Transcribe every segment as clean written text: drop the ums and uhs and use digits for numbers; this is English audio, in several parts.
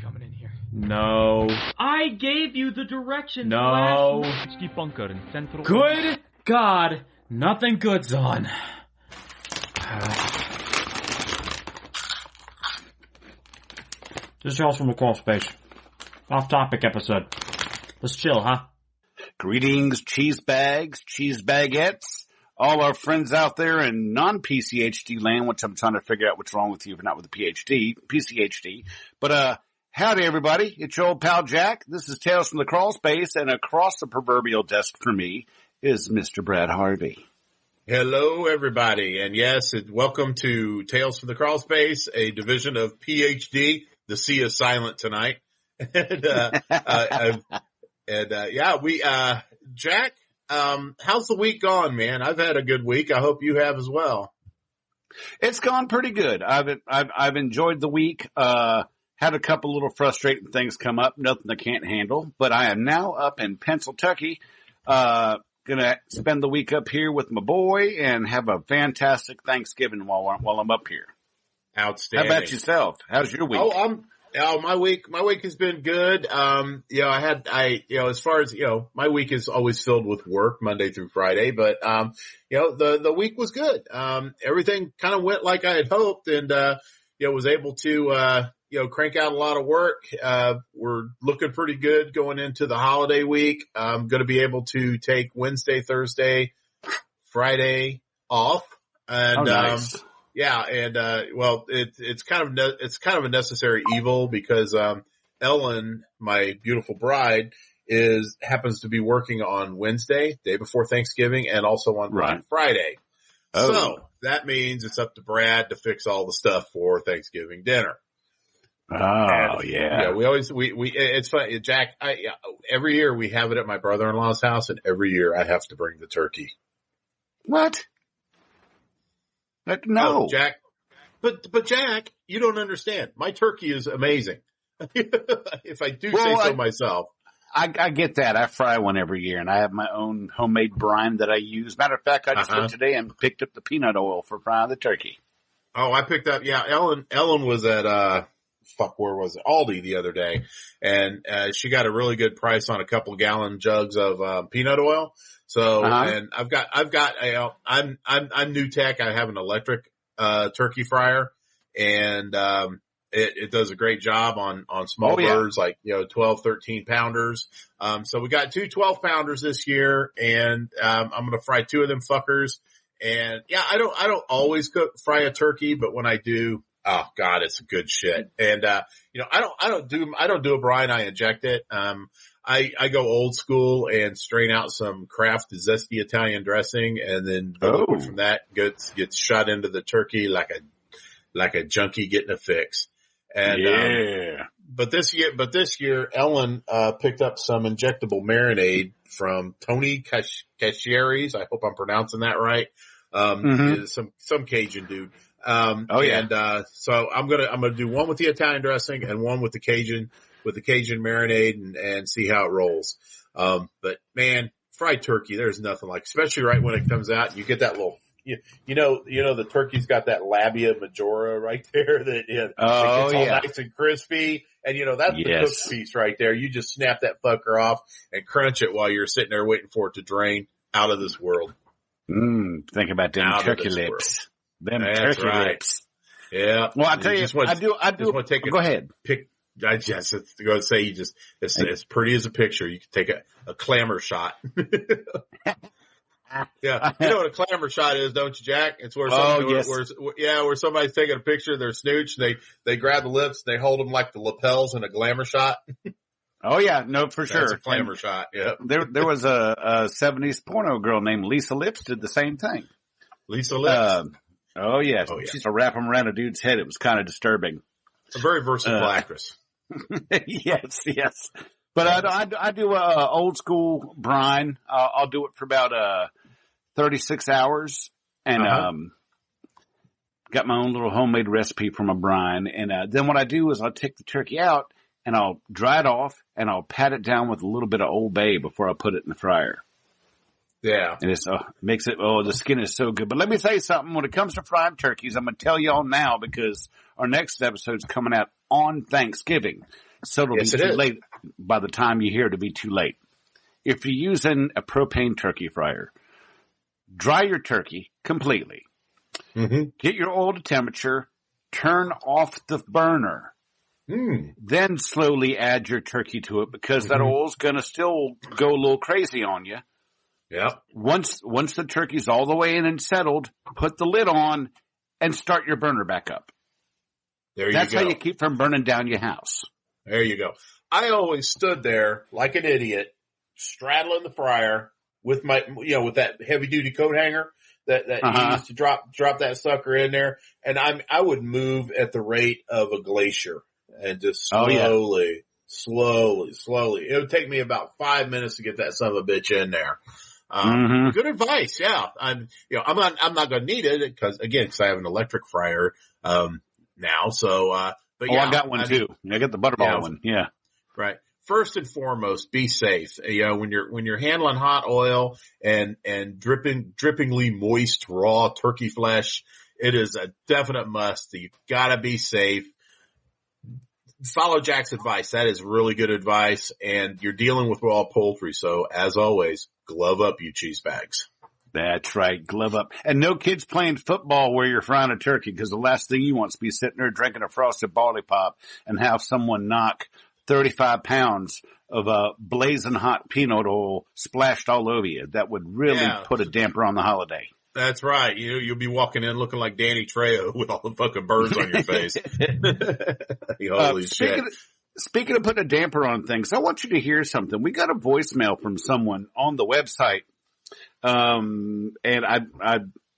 coming in here. No. I gave you the directions. No. Good. Good God, nothing good's on. This is Tales from the Crawl Space. Off-topic episode. Let's chill, huh? Greetings, cheese bags, cheese baguettes, all our friends out there in non-PCHD land, which I'm trying to figure out what's wrong with you if not with a PCHD. But, howdy everybody. It's your old pal Jack. This is Tales from the Crawl Space, and across the proverbial desk for me is Mr. Brad Harvey. Hello, everybody. And yes, welcome to Tales from the Crawl Space, a division of PhD. The C is silent tonight. Jack, how's the week gone, man? I've had a good week. I hope you have as well. It's gone pretty good. I've enjoyed the week. Had a couple little frustrating things come up, nothing I can't handle, but I am now up in Pennsylvania. Gonna spend the week up here with my boy and have a fantastic Thanksgiving while I'm up here. Outstanding. How about yourself? How's your week? My week has been good. As far as, my week is always filled with work Monday through Friday, but, the week was good. Everything kind of went like I had hoped and, was able to, crank out a lot of work. We're looking pretty good going into the holiday week. I'm going to be able to take Wednesday, Thursday, Friday off. And, nice. It's kind of a necessary evil because, Ellen, my beautiful bride, happens to be working on Wednesday, day before Thanksgiving, and also on Friday. Oh. So that means it's up to Brad to fix all the stuff for Thanksgiving dinner. Oh, yeah. Yeah, it's funny, Jack, every year we have it at my brother-in-law's house, and every year I have to bring the turkey. What? No. Oh, Jack. But Jack, you don't understand. My turkey is amazing. If I do say so myself. I get that. I fry one every year, and I have my own homemade brine that I use. Matter of fact, I just went today and picked up the peanut oil for frying the turkey. Oh, I picked up, Ellen was at, where was it? Aldi the other day, and she got a really good price on a couple gallon jugs of peanut oil. So, and I'm new tech. I have an electric turkey fryer, and it does a great job on small birds, like 12, 13 pounders. So we got 2 12-pounders this year, and I'm gonna fry 2 of them fuckers. And I don't always fry a turkey, but when I do, oh God, it's good shit. And, I don't do a brine. I inject it. I go old school and strain out some Kraft zesty Italian dressing, and then the liquid from that gets shot into the turkey like a junkie getting a fix. And, but this year, Ellen, picked up some injectable marinade from Tony Cacchieri's. I hope I'm pronouncing that right. Some Cajun dude. So I'm gonna do one with the Italian dressing and one with the Cajun marinade and see how it rolls. But man, fried turkey, there's nothing like, especially right when it comes out, you get that little, the turkey's got that labia majora right there that, it gets all nice and crispy. And that's the cooked piece right there. You just snap that fucker off and crunch it while you're sitting there waiting for it to drain. Out of this world. Think about them turkey lips. That's right. Lips. Yeah. Well, I tell you, I do. Go ahead. I just going to say it's as pretty as a picture. You can take a clamor shot. Yeah. You know what a clamor shot is, don't you, Jack? It's where where somebody's taking a picture of their snooch. They grab the lips, they hold them like the lapels in a glamour shot. Oh yeah, no, for sure. That's a clamor shot. Yeah. There was a 70s porno girl named Lisa Lips did the same thing. Lisa Lips. Oh yeah. She used to wrap them around a dude's head. It was kind of disturbing. A very versatile actress. Yes. But I do old school brine. I'll do it for about 36 hours, and got my own little homemade recipe for my brine. And then what I do is I'll take the turkey out and I'll dry it off and I'll pat it down with a little bit of Old Bay before I put it in the fryer. Yeah. And it's makes it, the skin is so good. But let me say something. When it comes to fried turkeys, I'm going to tell y'all now because our next episode's coming out on Thanksgiving. So it'll Yes, be it too is. late by the time you hear it'll be too late. If you're using a propane turkey fryer, dry your turkey completely. Mm-hmm. Get your oil to temperature, turn off the burner. Then slowly add your turkey to it because that oil's going to still go a little crazy on you. Yep. Once the turkey's all the way in and settled, put the lid on and start your burner back up. That's how you keep from burning down your house. There you go. I always stood there like an idiot, straddling the fryer with my, with that heavy duty coat hanger that you used to drop that sucker in there. And I would move at the rate of a glacier and just slowly. It would take me about 5 minutes to get that son of a bitch in there. Good advice. Yeah. I'm not going to need it because I have an electric fryer, now. So, but yeah. I got one too. I got the Butterball one. Yeah. Right. First and foremost, be safe. When you're handling hot oil and drippingly moist raw turkey flesh, it is a definite must. You gotta be safe. Follow Jack's advice. That is really good advice. And you're dealing with raw poultry. So as always, glove up, you cheese bags. That's right. Glove up. And no kids playing football where you're frying a turkey because the last thing you want is to be sitting there drinking a frosted barley pop and have someone knock 35 pounds of blazing hot peanut oil splashed all over you. That would really put a damper on the holiday. That's right. You'll be walking in looking like Danny Trejo with all the fucking birds on your face. Holy shit. Speaking of putting a damper on things, I want you to hear something. We got a voicemail from someone on the website. And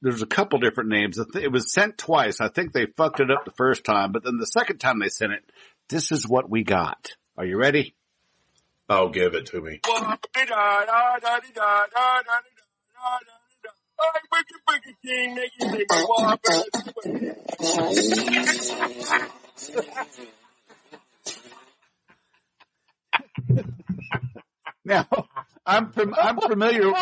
there's a couple different names. It was sent twice. I think they fucked it up the first time, but then the second time they sent it, this is what we got. Are you ready? Oh, give it to me. Now, I'm familiar with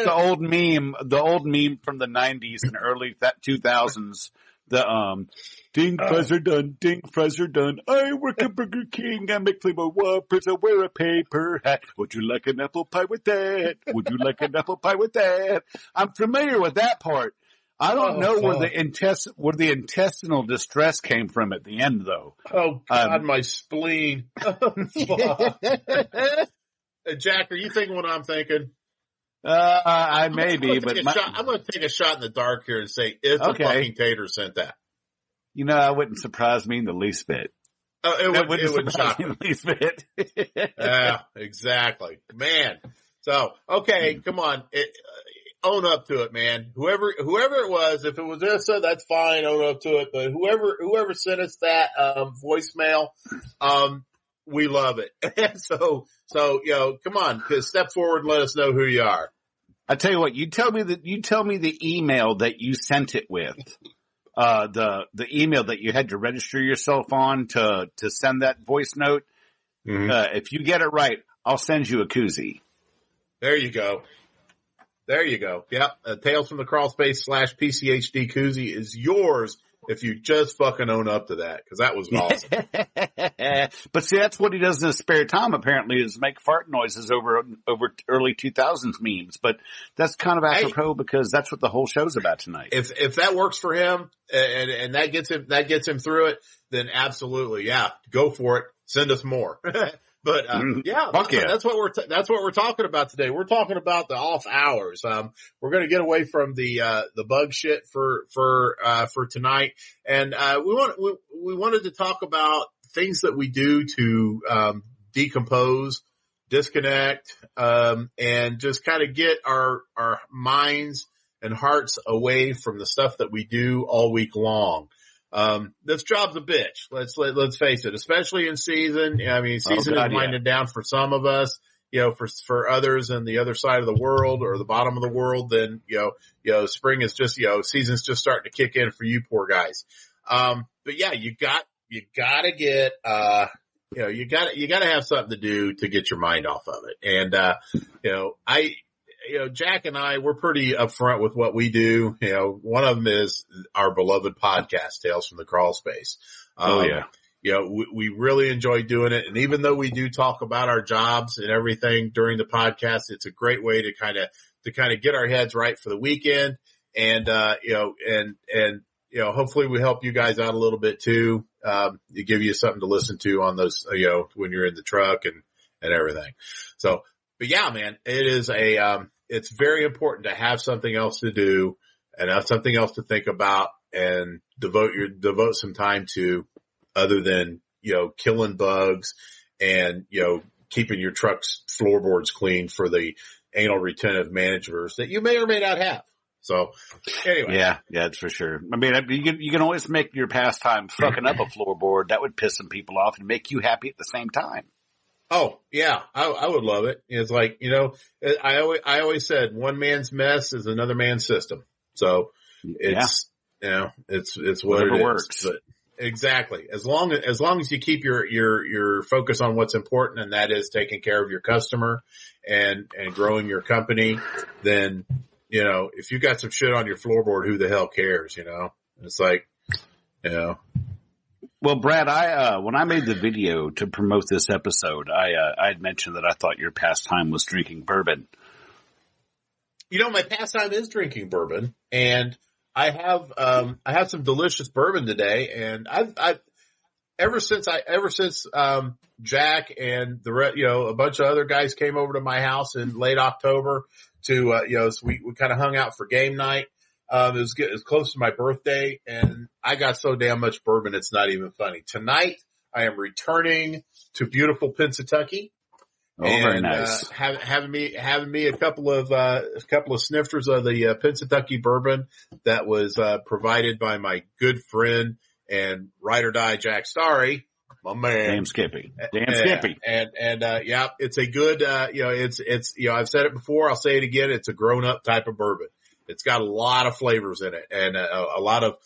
the old meme from the 90s and early 2000s. The ding fries are done, ding fries are done. I work at Burger King, I make flavor whoppers, I wear a paper hat. Would you like an apple pie with that? Would you like an apple pie with that? I'm familiar with that part. I don't know where the intestinal distress came from at the end, though. Oh God, my spleen. Jack, are you thinking what I'm thinking? I may be, but I'm going to take a shot in the dark here and say it's a fucking tater sent that. It wouldn't surprise me in the least bit. It wouldn't shock me in the least bit. Yeah, exactly, man. So, okay, come on. Own up to it, man. Whoever it was, if it was Issa, that's fine. Own up to it. But whoever sent us that, voicemail, we love it. So, come on, step forward and let us know who you are. I tell you what, you tell me the email that you sent it with. The email that you had to register yourself on to send that voice note. Mm-hmm. If you get it right, I'll send you a koozie. There you go. Yep. Tales from the Crawl Space /PCHD koozie is yours if you just fucking own up to that, because that was awesome. But see, that's what he does in his spare time, apparently, is make fart noises over early 2000s memes. But that's kind of apropos because that's what the whole show's about tonight. If that works for him and that gets him through it, then absolutely, yeah, go for it. Send us more. But that's what we're talking about today. We're talking about the off hours. We're going to get away from the bug shit for tonight, and we wanted to talk about things that we do to decompose, disconnect, and just kind of get our minds and hearts away from the stuff that we do all week long. This job's a bitch. Let's face it, especially in season. I mean, season is winding down for some of us, for others on the other side of the world or the bottom of the world, then, spring is just, season's just starting to kick in for you poor guys. But yeah, you gotta get, you gotta have something to do to get your mind off of it. And, Jack and I, we're pretty upfront with what we do. One of them is our beloved podcast, Tales from the Crawl Space. We really enjoy doing it. And even though we do talk about our jobs and everything during the podcast, it's a great way to kind of get our heads right for the weekend. And, hopefully we help you guys out a little bit too. To give you something to listen to on those, when you're in the truck and everything. So, but yeah, man, it is it's very important to have something else to do and have something else to think about and devote some time to, other than, killing bugs and, keeping your truck's floorboards clean for the anal retentive managers that you may or may not have. So anyway. Yeah, that's for sure. I mean, you can always make your pastime fucking up a floorboard. That would piss some people off and make you happy at the same time. Oh yeah, I would love it. It's like, I always said one man's mess is another man's system. So it's, it's whatever works. But exactly. As long as you keep your focus on what's important, and that is taking care of your customer and growing your company, then, if you got some shit on your floorboard, who the hell cares? It's like, Well, Brad, when I made the video to promote this episode, I had mentioned that I thought your pastime was drinking bourbon. My pastime is drinking bourbon, and I have some delicious bourbon today, and I've ever since Jack and a bunch of other guys came over to my house in late October to so we kind of hung out for game night. It was close to my birthday, and I got so damn much bourbon it's not even funny. Tonight I am returning to beautiful Pennsatucky. Oh, very nice. Having me a couple of snifters of the Pennsatucky bourbon that was provided by my good friend and ride or die Jack Starry, my man. Damn Skippy. Skippy. And it's a good it's I've said it before, I'll say it again, it's a grown up type of bourbon. It's got a lot of flavors in it, and a lot of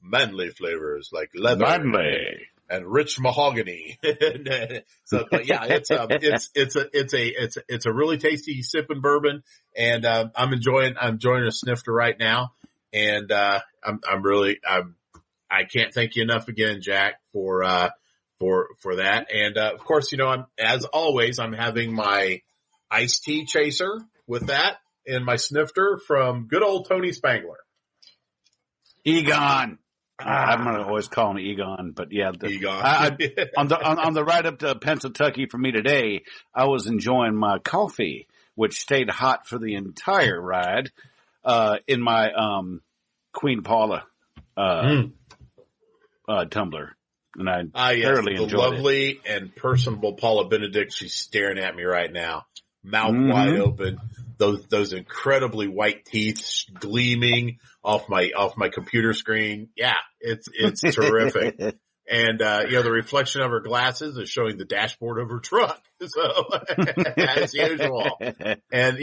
manly flavors like leather. Manly. And rich mahogany. So, but yeah, it's a really tasty sipping bourbon, and I'm enjoying a snifter right now, and I can't thank you enough again, Jack, for that, and of course, as always, I'm having my iced tea chaser with that and my snifter from good old Tony Spangler. Egon. I'm going to always call him Egon, but yeah. Egon. on the ride up to Pennsatucky for me today, I was enjoying my coffee, which stayed hot for the entire ride, in my, Queen Paula, tumbler. And I thoroughly enjoyed it. Lovely and personable Paula Benedict. She's staring at me right now, mouth wide open. Those incredibly white teeth gleaming off my computer screen. Yeah, it's terrific. And, the reflection of her glasses is showing the dashboard of her truck. So, as usual. And,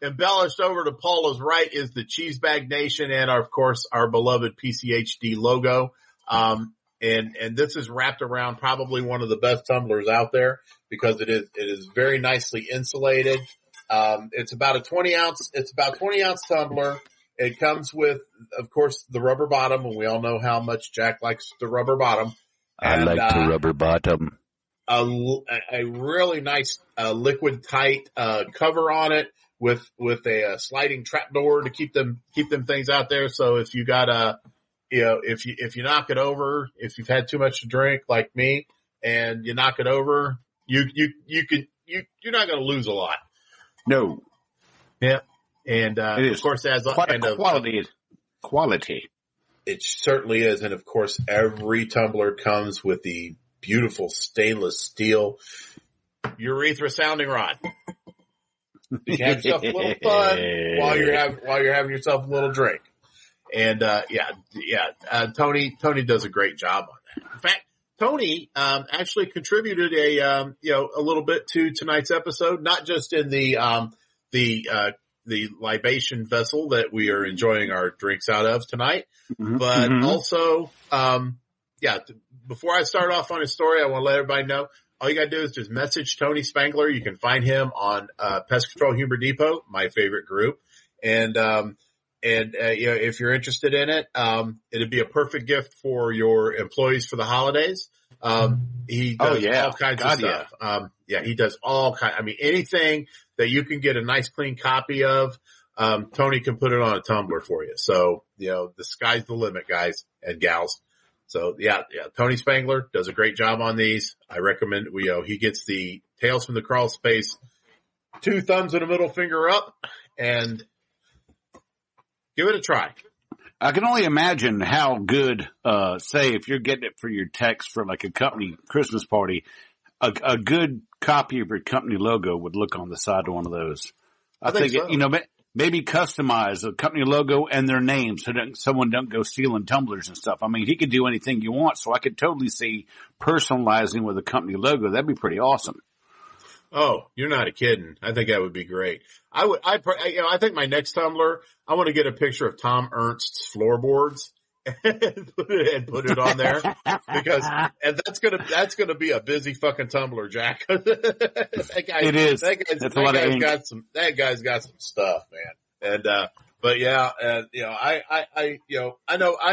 embellished over to Paula's right is the Cheese Bag Nation and of course our beloved PCHD logo. And this is wrapped around probably one of the best tumblers out there because it is very nicely insulated. It's about 20 ounce tumbler. It comes with, of course, the rubber bottom, and we all know how much Jack likes the rubber bottom. And, I like the rubber bottom. A really nice, liquid tight, cover on it with a sliding trap door to keep them things out there. So if you got if you knock it over, if you've had too much to drink like me and you knock it over, you're not going to lose a lot. No. Yeah. And, of course, as quality. It certainly is. And of course, every tumbler comes with the beautiful stainless steel urethra sounding rod. You can have yourself a little fun while you're having yourself a little drink. And, Tony does a great job on that. In fact, Tony, actually contributed a little bit to tonight's episode, not just in the libation vessel that we are enjoying our drinks out of tonight, but also, before I start off on his story, I want to let everybody know all you got to do is just message Tony Spangler. You can find him on Pest Control Humor Depot, my favorite group. And if you're interested in it, it'd be a perfect gift for your employees for the holidays. He does all kinds of stuff. He does all kinds. I mean, anything that you can get a nice clean copy of, Tony can put it on a tumbler for you. So, the sky's the limit, guys and gals. So Tony Spangler does a great job on these. I recommend, he gets the Tales from the Crawl Space 2 thumbs and a middle finger up, and give it a try. I can only imagine how good, say if you're getting it for your text for like a company Christmas party, a good copy of your company logo would look on the side of one of those. I think so. Maybe customize a company logo and their name so that someone don't go stealing tumblers and stuff. I mean, he could do anything you want, so I could totally see personalizing with a company logo. That'd be pretty awesome. Oh, you're not kidding. I think that would be great. I think my next tumbler, I want to get a picture of Tom Ernst's floorboards and put it on there because that's gonna be a busy fucking tumbler, Jack. That guy's got some stuff, man. And I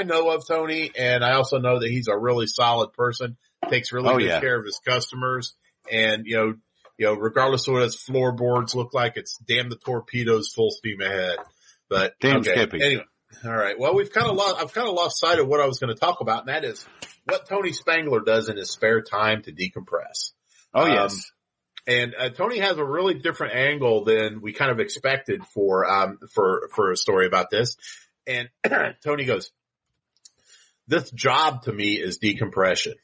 know of Tony, and I also know that he's a really solid person. Takes really good care of his customers, and regardless of what his floorboards look like, it's damn the torpedoes full steam ahead. But anyway. All right. Well, I've kind of lost sight of what I was going to talk about, and that is what Tony Spangler does in his spare time to decompress. Oh, yes. And Tony has a really different angle than we kind of expected for a story about this. And Tony goes, "This job to me is decompression.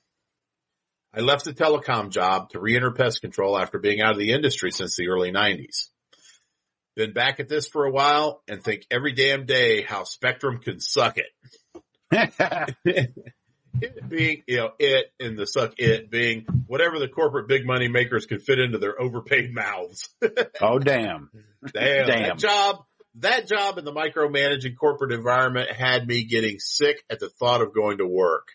I left the telecom job to re-enter pest control after being out of the industry since the early 90s. Been back at this for a while and think every damn day how Spectrum can suck it." It being, it and the suck it being whatever the corporate big money makers could fit into their overpaid mouths. Oh, damn. That job in the micromanaging corporate environment had me getting sick at the thought of going to work.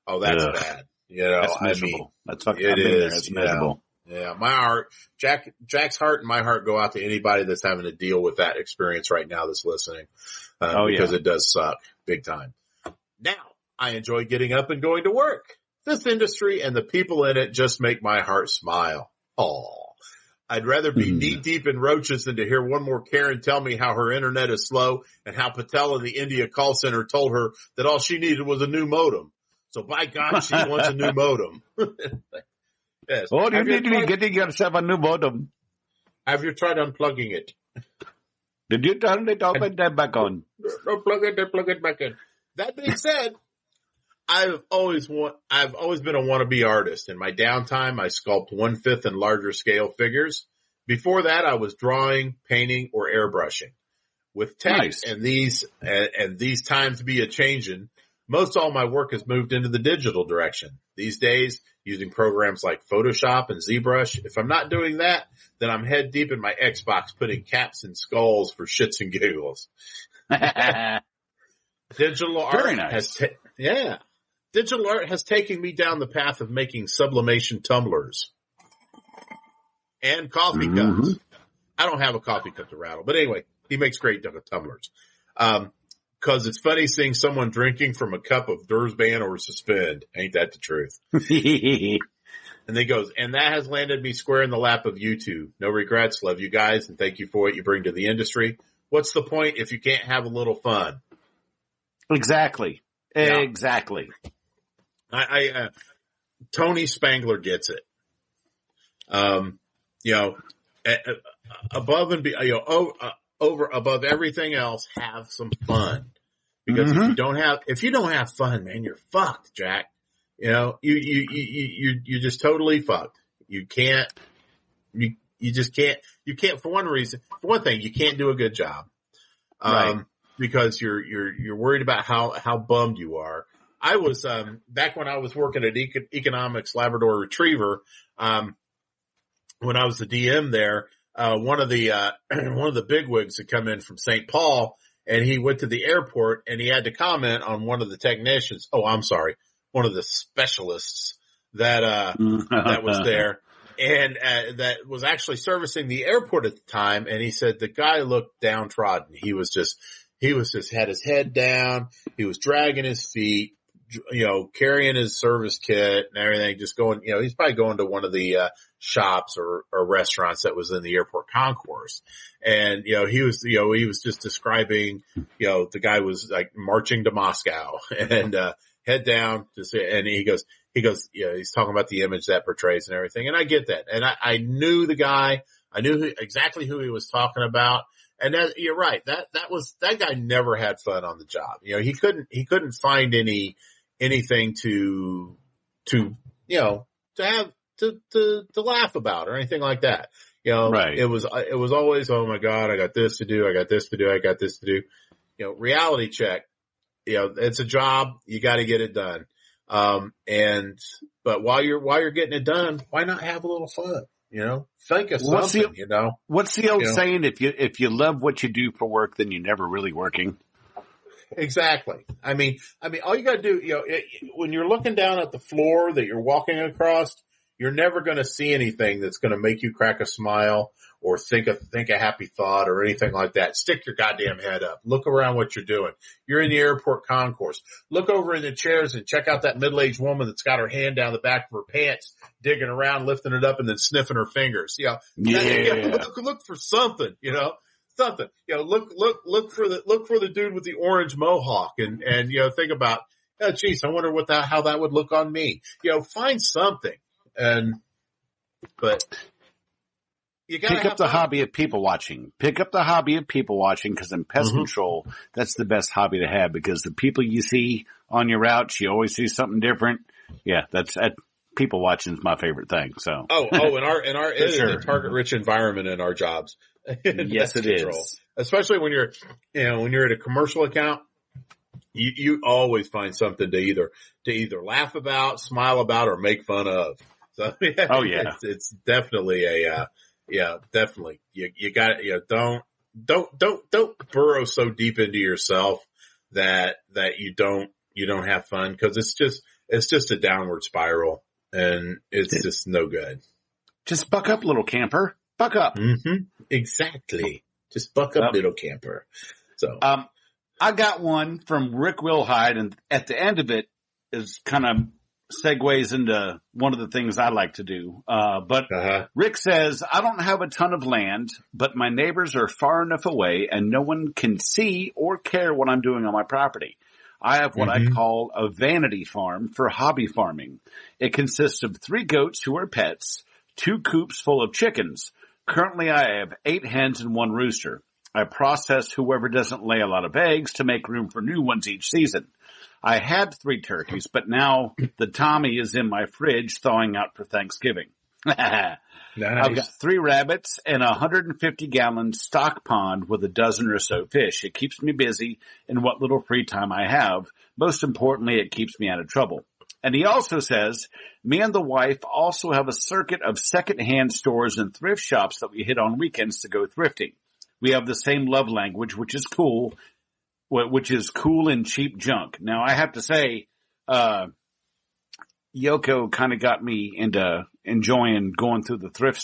Oh, that's bad. That's miserable. That's fucking, I've been there. It's miserable. Yeah, my heart, Jack's heart and my heart go out to anybody that's having to deal with that experience right now that's listening. Because it does suck big time. Now, I enjoy getting up and going to work. This industry and the people in it just make my heart smile. Aw. I'd rather be knee deep in roaches than to hear one more Karen tell me how her internet is slow and how Patel in the India call center told her that all she needed was a new modem. So by God, she wants a new modem. Yes. Oh, you need to be getting yourself a new modem. Have you tried unplugging it? Did you turn it off and then back on? Don't plug it back in. That being said, I've always been a wannabe artist. In my downtime, I sculpt 1/5 and larger scale figures. Before that, I was drawing, painting, or airbrushing. With tech and these times be a changing, most all my work has moved into the digital direction. These days, using programs like Photoshop and ZBrush. If I'm not doing that, then I'm head deep in my Xbox putting caps and skulls for shits and giggles. Digital art has taken me down the path of making sublimation tumblers and coffee cups. I don't have a coffee cup to rattle, but anyway, he makes great tumblers. Cause it's funny seeing someone drinking from a cup of Dursban or Suspend. Ain't that the truth? And he goes, and that has landed me square in the lap of you two. No regrets. Love you guys. And thank you for what you bring to the industry. What's the point if you can't have a little fun? Exactly. Yeah. Exactly. Tony Spangler gets it. Above and above everything else, have some fun. Because if you don't have fun, man, you're fucked, Jack. You're just totally fucked. You just can't, for one thing, you can't do a good job. Because you're worried about how bummed you are. I was, back when I was working at Economics Labrador Retriever, when I was the DM there, one of the bigwigs had come in from St. Paul, and he went to the airport and he had to comment on one of the technicians. Oh, I'm sorry. One of the specialists that was there. And that was actually servicing the airport at the time. And he said the guy looked downtrodden. He was just had his head down. He was dragging his feet, carrying his service kit and everything, just going, he's probably going to one of the shops or restaurants that was in the airport concourse. And, he was just describing, the guy was like marching to Moscow and, head down and he goes, he's talking about the image that portrays and everything. And I get that. And I knew the guy. I knew exactly who he was talking about. And that, you're right. That guy never had fun on the job. He couldn't find anything to laugh about or anything like that. Right. It was always, oh my God, I got this to do. I got this to do. I got this to do. Reality check. It's a job. You got to get it done. But while you're getting it done, why not have a little fun? Think of something, What's the old saying? If you love what you do for work, then you're never really working. Exactly. I mean, all you got to do, when you're looking down at the floor that you're walking across, you're never going to see anything that's going to make you crack a smile or think a happy thought or anything like that. Stick your goddamn head up. Look around what you're doing. You're in the airport concourse. Look over in the chairs and check out that middle-aged woman that's got her hand down the back of her pants, digging around, lifting it up, and then sniffing her fingers. Look for something, something. Look for the dude with the orange mohawk and think about, oh geez, I wonder how that would look on me. Find something. But you gotta pick up the hobby of people watching. Pick up the hobby of people watching, because in pest control, that's the best hobby to have, because the people you see on your routes, you always see something different. Yeah, people watching is my favorite thing. So in our it is a target rich environment in our jobs. Yes, it is. Especially when you're at a commercial account, you always find something to either laugh about, smile about, or make fun of. So it's definitely definitely. You got don't burrow so deep into yourself that you don't have fun, because it's just a downward spiral and it's just no good. Just buck up, little camper. Buck up. Mm-hmm. Exactly. Just buck up, little camper. So, I got one from Rick Wilhide, and at the end of it is kind of segues into one of the things I like to do. Rick says, I don't have a ton of land, but my neighbors are far enough away and no one can see or care what I'm doing on my property. I have what I call a vanity farm for hobby farming. It consists of 3 goats who are pets, 2 coops full of chickens. Currently I have 8 hens and 1 rooster. I process whoever doesn't lay a lot of eggs to make room for new ones each season. I had 3 turkeys, but now the Tommy is in my fridge thawing out for Thanksgiving. Nice. I've got 3 rabbits and a 150-gallon stock pond with a dozen or so fish. It keeps me busy in what little free time I have. Most importantly, it keeps me out of trouble. And he also says, me and the wife also have a circuit of secondhand stores and thrift shops that we hit on weekends to go thrifting. We have the same love language, which is cool and cheap junk. Now, I have to say, Yoko kind of got me into enjoying going through the thrift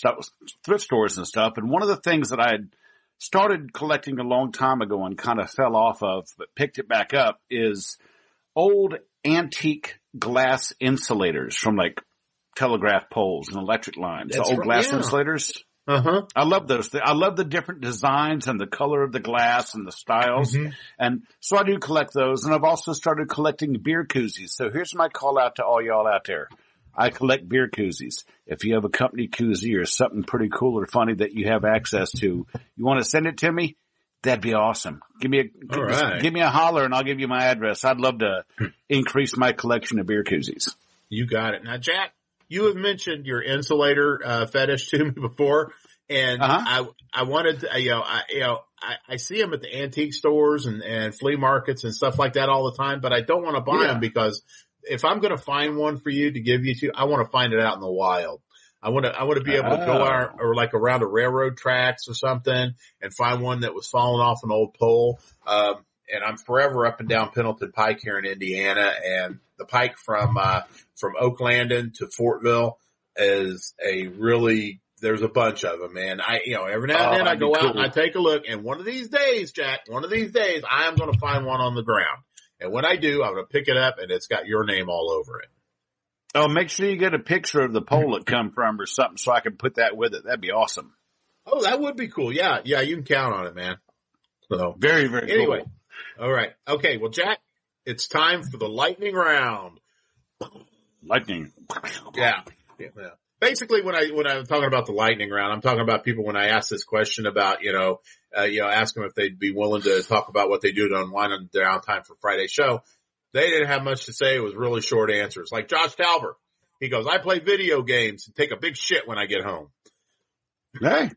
stores and stuff. And one of the things that I had started collecting a long time ago and kind of fell off of, but picked it back up, is old antique glass insulators from like telegraph poles and electric lines. Old glass insulators. I love those. I love the different designs and the color of the glass and the styles. And so I do collect those. And I've also started collecting beer koozies. So here's my call out to all y'all out there. I collect beer koozies. If you have a company koozie or something pretty cool or funny that you have access to, you want to send it to me? That'd be awesome. Give me a holler and I'll give you my address. I'd love to increase my collection of beer koozies. You got it. Now, Jack, you have mentioned your insulator fetish to me before, and I wanted to, I see them at the antique stores and flea markets and stuff like that all the time, but I don't want to buy them, because if I'm going to find one for you to give you to, I want to find it out in the wild. I want to be able to go out or like around the railroad tracks or something and find one that was falling off an old pole. I'm forever up and down Pendleton Pike here in Indiana, and the pike from Oaklandon to Fortville is there's a bunch of them, man. Every now and then I go out and I take a look, and one of these days, Jack, I am going to find one on the ground. And when I do, I'm going to pick it up and it's got your name all over it. Oh, make sure you get a picture of the pole it come from or something so I can put that with it. That'd be awesome. Oh, that would be cool. Yeah, you can count on it, man. So very, very anyway, cool. All right. Okay, well, Jack, it's time for the lightning round. Lightning. Yeah. Basically, when I'm talking about the lightning round, I'm talking about people when I ask this question about, ask them if they'd be willing to talk about what they do to unwind on their downtime for Friday's show. They didn't have much to say. It was really short answers. Like Josh Talbert. He goes, I play video games and take a big shit when I get home. Hey.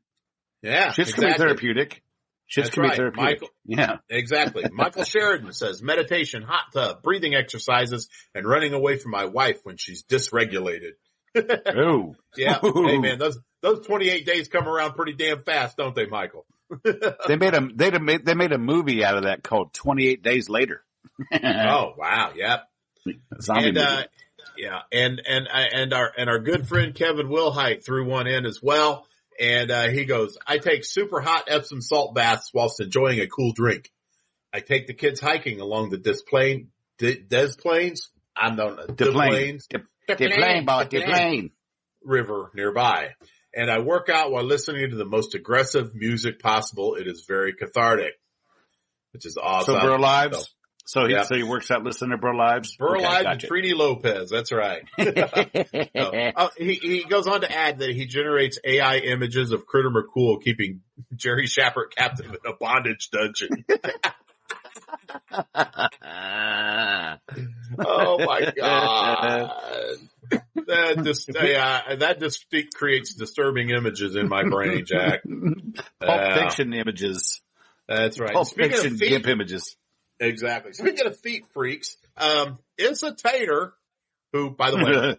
Yeah. Shit's can be therapeutic. Shit's can be therapeutic. Michael, yeah. Exactly. Michael Sheridan says meditation, hot tub, breathing exercises, and running away from my wife when she's dysregulated. Oh. Yeah. Hey man, those 28 days come around pretty damn fast, don't they, Michael? They made a movie out of that called 28 Days Later. Oh wow, yep. Zombie movie. Yeah, and our good friend Kevin Wilhite threw one in as well, and he goes, I take super hot Epsom salt baths whilst enjoying a cool drink. I take the kids hiking along the Des Plaines. River nearby. And I work out while listening to the most aggressive music possible. It is very cathartic, which is awesome. So Burl Lives? So he works out listening to Burl Lives? Burl Lives and Trini Lopez. That's right. He goes on to add that he generates AI images of Critter McCool keeping Jerry Shapert captive in a bondage dungeon. Oh my God. That just creates disturbing images in my brain, Jack. Pulp Fiction images. That's right. Pulp Fiction GIF images. Exactly. Speaking of feet freaks, Issa Tater, who, by the way,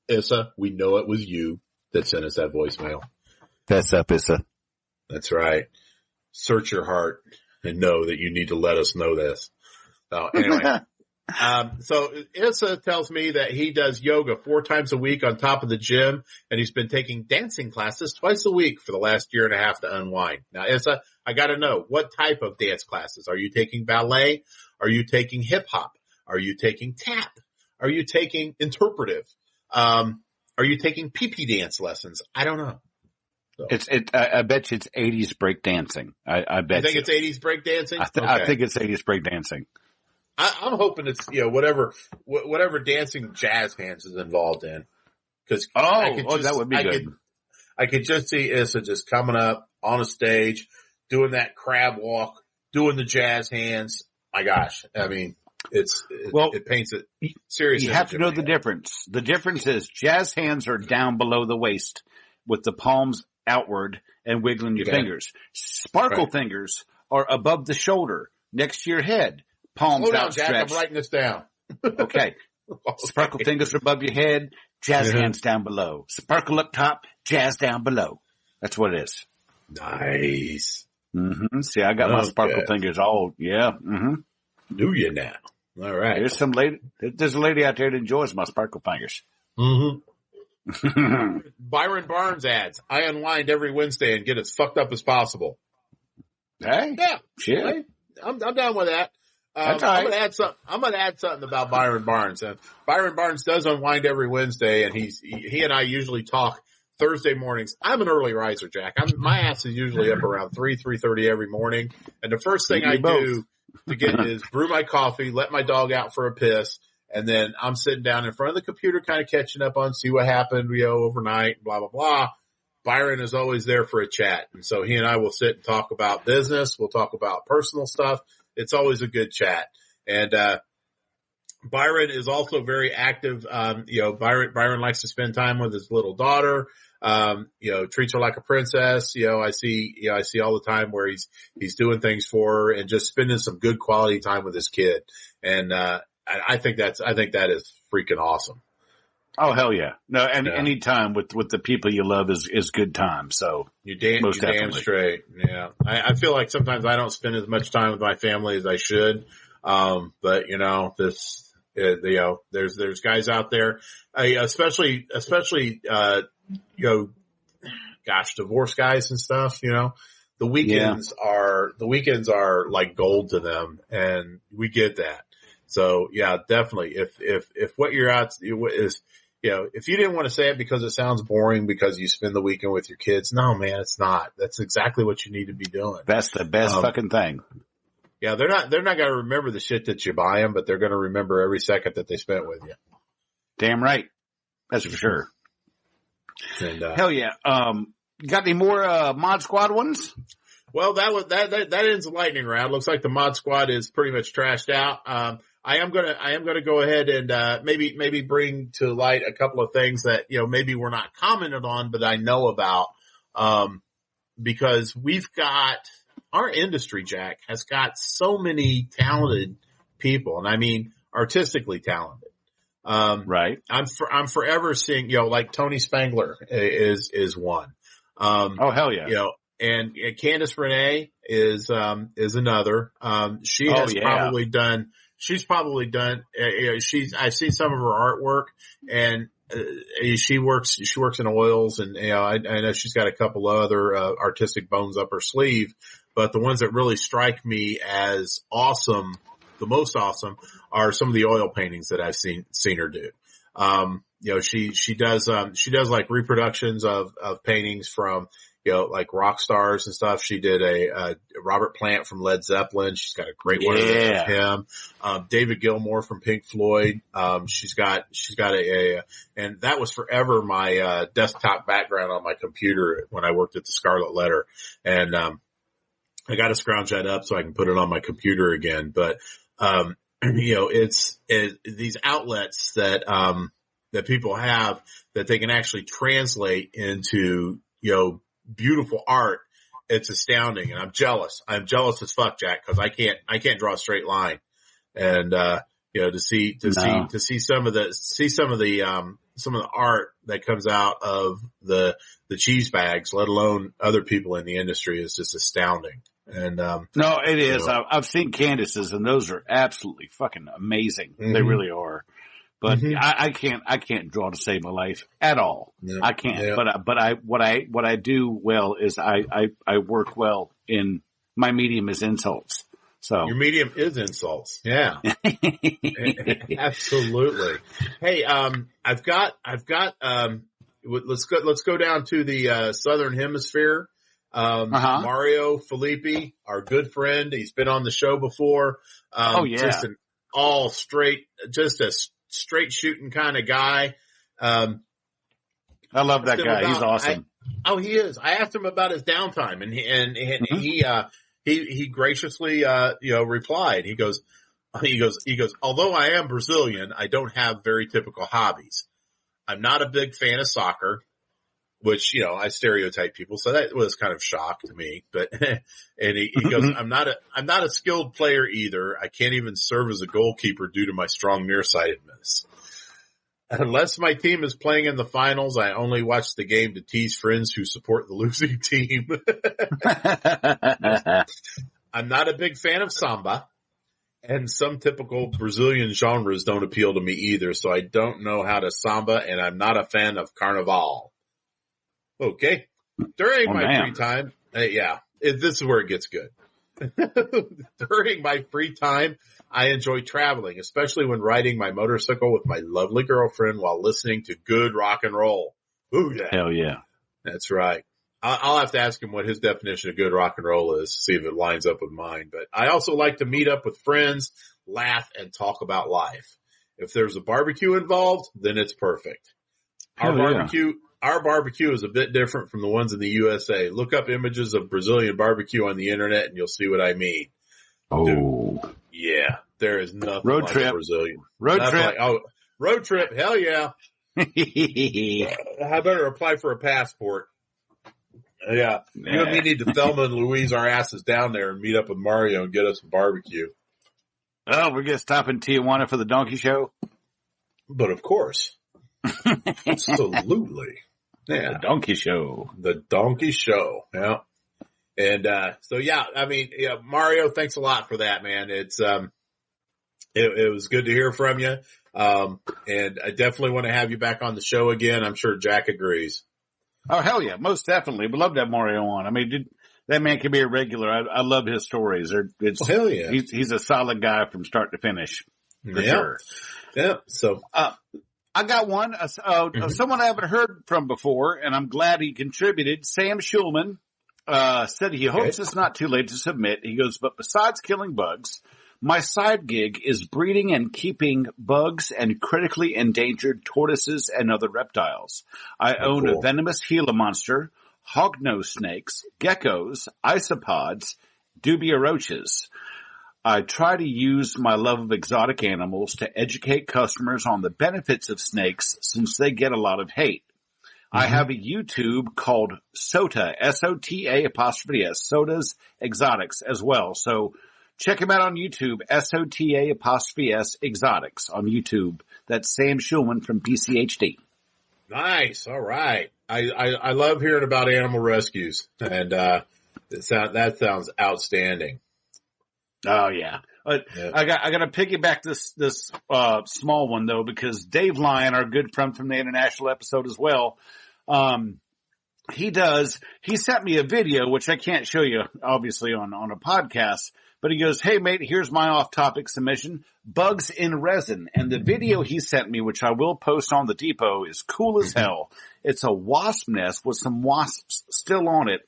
Issa, we know it was you that sent us that voicemail. That's up, Issa. That's right. Search your heart and know that you need to let us know this. So anyway. So Issa tells me that he does yoga 4 times a week on top of the gym, and he's been taking dancing classes twice a week for the last year and a half to unwind. Now, Issa, I gotta know, what type of dance classes? Are you taking ballet? Are you taking hip hop? Are you taking tap? Are you taking interpretive? Are you taking pee-pee dance lessons? I don't know. So. I bet you it's 80s break dancing. I bet you. Think it's 80s break dancing? I think it's 80s break dancing. I'm hoping it's, whatever dancing jazz hands is involved in. Cause that would be good. I could just see Issa just coming up on a stage, doing that crab walk, doing the jazz hands. My gosh. I mean, it paints it serious. You have to know the difference. The difference is jazz hands are down below the waist with the palms outward and wiggling your fingers. Sparkle fingers are above the shoulder next to your head. Palms Slow down, outstretched. Jack. I'm writing this down. Okay. Sparkle fingers above your head, jazz hands down below. Sparkle up top, jazz down below. That's what it is. Nice. Mm-hmm. See, I got my sparkle fingers all, mm-hmm. Do you now? All right. There's a lady out there that enjoys my sparkle fingers. Mm-hmm. Byron Barnes adds, I unwind every Wednesday and get as fucked up as possible. Hey. Yeah. Shit. Hey, I'm down with that. That's all right. I'm gonna add something about Byron Barnes. Byron Barnes does unwind every Wednesday, and he and I usually talk Thursday mornings. I'm an early riser, Jack. My ass is usually up around 3:30 every morning, and the first thing I do to get is brew my coffee, let my dog out for a piss, and then I'm sitting down in front of the computer, kind of catching up on see what happened, overnight, blah blah blah. Byron is always there for a chat, and so he and I will sit and talk about business. We'll talk about personal stuff. It's always a good chat. And, Byron is also very active. Byron likes to spend time with his little daughter. Treats her like a princess. I see all the time where he's doing things for her and just spending some good quality time with his kid. And, I think that is freaking awesome. Oh, hell yeah. No, and any time with the people you love is good time. So you're damn straight. Yeah. I feel like sometimes I don't spend as much time with my family as I should. But there's guys out there, especially, divorce guys and stuff, the weekends are like gold to them, and we get that. So yeah, definitely. If what you're out is, if you didn't want to say it because it sounds boring because you spend the weekend with your kids, no, man, it's not. That's exactly what you need to be doing. That's the best fucking thing. Yeah, they're not going to remember the shit that you buy them, but they're going to remember every second that they spent with you. Damn right. That's for sure. And, hell yeah. You got any more, Mod Squad ones? Well, that ends the lightning round. Looks like the Mod Squad is pretty much trashed out. I am gonna go ahead and, maybe bring to light a couple of things that, maybe we're not commented on, but I know about, because we've got, our industry, Jack, has got so many talented people, and I mean artistically talented. Right. I'm forever seeing, like Tony Spangler is one. Oh hell yeah. And Candace Renee is another. She has probably done, I've seen some of her artwork, and she works in oils, and I know she's got a couple of other artistic bones up her sleeve, but the ones that really strike me as awesome, the most awesome, are some of the oil paintings that I've seen her do. She does like reproductions of paintings from, like rock stars and stuff. She did a Robert Plant from Led Zeppelin. She's got a great one of him. David Gilmour from Pink Floyd. She's got and that was forever my desktop background on my computer when I worked at the Scarlet Letter. And I got to scrounge that up so I can put it on my computer again. But it's these outlets that people have that they can actually translate into, beautiful art. It's astounding, and I'm jealous. I'm jealous as fuck, Jack, because I can't draw a straight line. And to see some of the art that comes out of the cheese bags, let alone other people in the industry, is just astounding. And no, it is. I've seen Candace's, and those are absolutely fucking amazing. Mm-hmm. They really are. But I can't draw to save my life at all. Yeah. I can't. Yeah. But what I do well is I work well in, my medium is insults. So your medium is insults. Yeah. Absolutely. Hey, I've got let's go down to the Southern Hemisphere. Mario Filippi, our good friend. He's been on the show before. Just a straight shooting kind of guy. I love that guy. He's awesome. He is. I asked him about his downtime, and he graciously, replied. He goes, although I am Brazilian, I don't have very typical hobbies. I'm not a big fan of soccer, which, I stereotype people. So that was kind of shock to me, but, and he goes, I'm not a skilled player either. I can't even serve as a goalkeeper due to my strong nearsightedness. Unless my team is playing in the finals, I only watch the game to tease friends who support the losing team. I'm not a big fan of samba, and some typical Brazilian genres don't appeal to me either. So I don't know how to samba, and I'm not a fan of carnival. Okay. During my free time, this is where it gets good. During my free time, I enjoy traveling, especially when riding my motorcycle with my lovely girlfriend while listening to good rock and roll. Ooh, yeah. Hell yeah. That's right. I'll have to ask him what his definition of good rock and roll is, see if it lines up with mine. But I also like to meet up with friends, laugh, and talk about life. If there's a barbecue involved, then it's perfect. Our barbecue is a bit different from the ones in the USA. Look up images of Brazilian barbecue on the internet and you'll see what I mean. Oh. Dude, yeah. There is nothing like Brazilian. Road trip. Hell yeah. I better apply for a passport. Yeah. You and me need to Thelma and Louise our asses down there and meet up with Mario and get us some barbecue. Oh, we're going to stop in Tijuana for the donkey show? But of course. Absolutely. Yeah. The Donkey Show. The Donkey Show. Yeah. And, so yeah, I mean, yeah, Mario, thanks a lot for that, man. It's, it was good to hear from you. And I definitely want to have you back on the show again. I'm sure Jack agrees. Oh, hell yeah. Most definitely. We'd love to have Mario on. I mean, that man can be a regular. I love his stories. Hell yeah. He's a solid guy from start to finish. For sure. Yeah. So, I got one, someone I haven't heard from before, and I'm glad he contributed. Sam Schulman, said he hopes it's not too late to submit. He goes, but besides killing bugs, my side gig is breeding and keeping bugs and critically endangered tortoises and other reptiles. I own a venomous Gila monster, hognose snakes, geckos, isopods, dubia roaches. I try to use my love of exotic animals to educate customers on the benefits of snakes since they get a lot of hate. I have a YouTube called SOTA, SOTA apostrophe S, Sota's Exotics as well. So check him out on YouTube, SOTA apostrophe S Exotics on YouTube. That's Sam Schulman from PCHD. Nice. All right. I love hearing about animal rescues, and that sounds outstanding. Oh yeah. I got to piggyback this small one though, because Dave Lyon, our good friend from the international episode as well, he sent me a video, which I can't show you obviously on a podcast, but he goes, hey mate, here's my off topic submission, bugs in resin. And the video he sent me, which I will post on the depot, is cool as hell. It's a wasp nest with some wasps still on it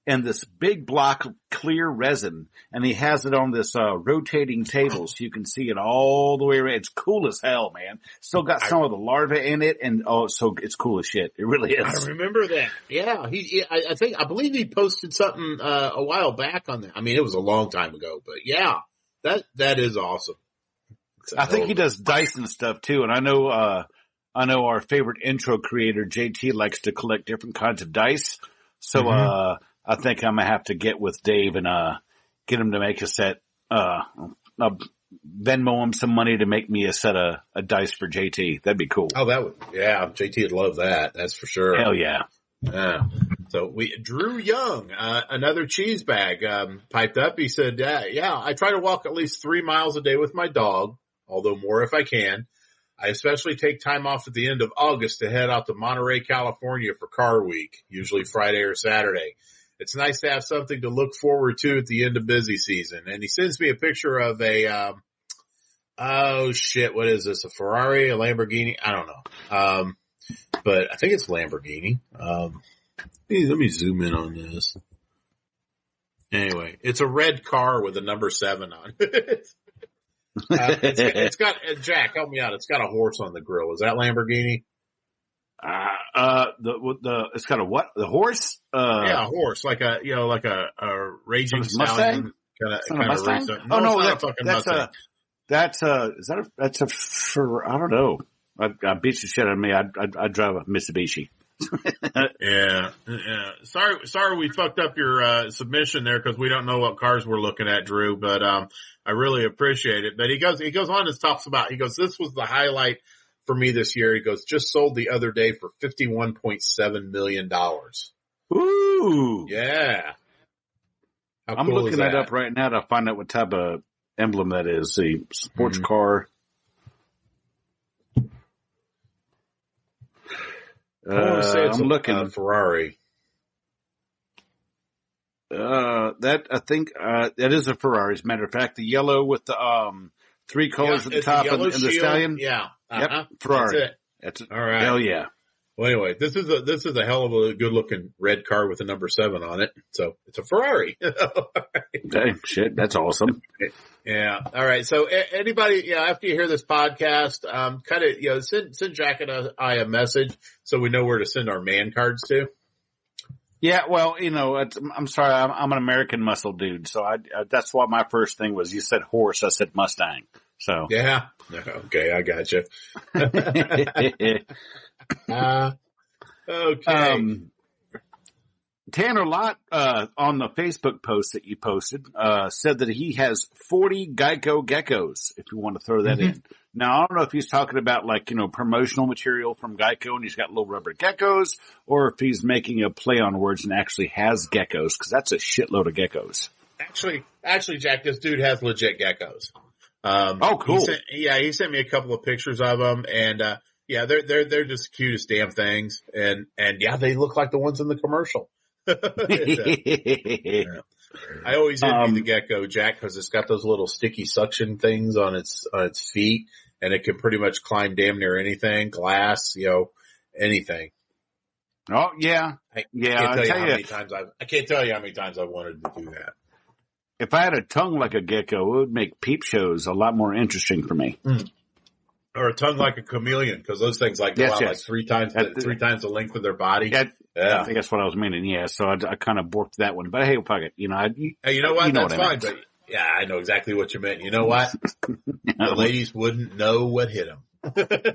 and this big block of clear resin. And he has it on this rotating table so you can see it all the way around. It's cool as hell, man. Still got some of the larvae in it, and so it's cool as shit. It really is. I remember that. Yeah, I believe he posted something a while back on that. I mean, it was a long time ago, but yeah, that is awesome. I think he does dice and stuff too, and I know our favorite intro creator JT likes to collect different kinds of dice. So I think I'm gonna have to get with Dave and get him to make a set. I'll Venmo him some money to make me a set of dice for JT. That'd be cool. Oh, JT would love that. That's for sure. Hell yeah. Yeah. So Drew Young, another cheese bag, piped up. He said, yeah, I try to walk at least 3 miles a day with my dog, although more if I can. I especially take time off at the end of August to head out to Monterey, California for Car Week, usually Friday or Saturday. It's nice to have something to look forward to at the end of busy season. And he sends me a picture of a, what is this? A Ferrari, a Lamborghini? I don't know. But I think it's Lamborghini. Let me zoom in on this. Anyway, it's a red car with a number 7 on it. It's got, Jack, help me out. It's got a horse on the grill. Is that Lamborghini? It's got a what? The horse? Yeah, a horse, like a raging stallion kind of race. No, no, that's a I don't know. I beat the shit out of me. I drive a Mitsubishi. Yeah. Sorry we fucked up your submission there because we don't know what cars we're looking at, Drew, but I really appreciate it. But he goes on and talks about, this was the highlight for me this year. He goes, just sold the other day for $51.7 million. Ooh. Yeah. I'm looking that up right now to find out what type of emblem that is. The sports car. I want to say it's I'm looking a Ferrari. That is a Ferrari. As a matter of fact, the yellow with the 3 colors at the top and the stallion. Yeah. Yep. Ferrari. That's all right. Hell yeah. Well, anyway, this is a hell of a good looking red car with a number 7 on it. So it's a Ferrari. Hey, shit, that's awesome. Yeah. All right. So anybody, after you hear this podcast, kind of, send Jack and I a message so we know where to send our man cards to. Yeah. Well, I'm sorry. I'm an American muscle dude. So that's what my first thing was. You said horse. I said Mustang. So. Yeah. Okay. I got you. Okay. Tanner Lott, on the Facebook post that you posted, said that he has 40 Geico geckos, if you want to throw that in. Now, I don't know if he's talking about promotional material from Geico and he's got little rubber geckos, or if he's making a play on words and actually has geckos, because that's a shitload of geckos. Actually, Jack, this dude has legit geckos. Oh, cool. He sent me a couple of pictures of them, and, they're just the cutest damn things. And yeah, they look like the ones in the commercial. I always envy the gecko, Jack, because it's got those little sticky suction things on its feet, and it can pretty much climb damn near anything, glass, anything. Oh yeah, I can't tell you how many times I've wanted to do that. If I had a tongue like a gecko, it would make peep shows a lot more interesting for me. Or a tongue like a chameleon, because those things go out like three times the length of their body. Yeah. I think that's what I was meaning. Yeah, so I kind of borked that one. But hey, fuck it. Hey, you know what? That's fine. But yeah, I know exactly what you meant. You know what? The ladies wouldn't know what hit them.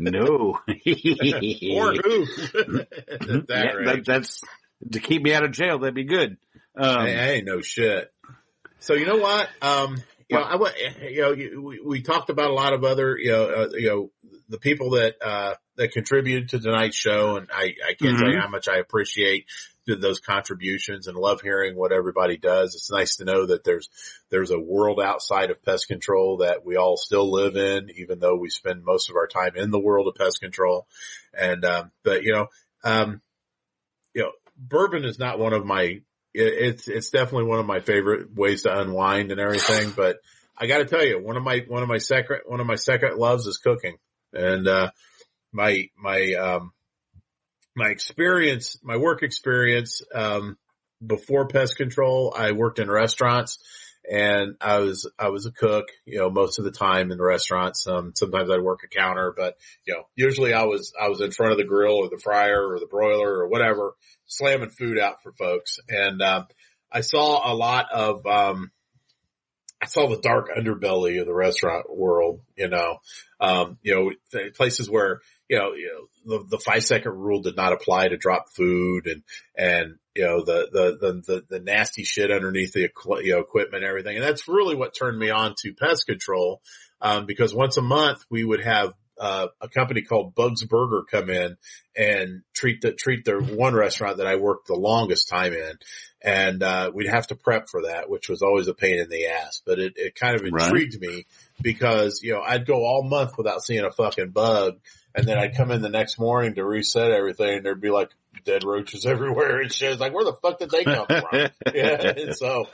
No. Or who? That's to keep me out of jail. That'd be good. Hey, no shit. So you know what? We talked about a lot of other, the people that contributed to tonight's show, and I can't tell you how much I appreciate those contributions and love hearing what everybody does. It's nice to know that there's a world outside of pest control that we all still live in, even though we spend most of our time in the world of pest control. And, bourbon is not one of my, it's definitely one of my favorite ways to unwind and everything, but I got to tell you, one of my second loves is cooking. And, my work experience, before pest control, I worked in restaurants, and I was a cook, most of the time in the restaurants. Sometimes I'd work a counter, but, usually I was in front of the grill or the fryer or the broiler or whatever, slamming food out for folks. And, I saw a lot of, I saw the dark underbelly of the restaurant world, places where, the 5-second rule did not apply to drop food and, the nasty shit underneath the, equipment and everything. And that's really what turned me on to pest control. Because once a month we would have, a company called Bugs Burger come in and treat the one restaurant that I worked the longest time in. And, we'd have to prep for that, which was always a pain in the ass, but it kind of intrigued me because, I'd go all month without seeing a fucking bug. And then I'd come in the next morning to reset everything, and there'd be like dead roaches everywhere and shit. It's like, where the fuck did they come from? Yeah. And so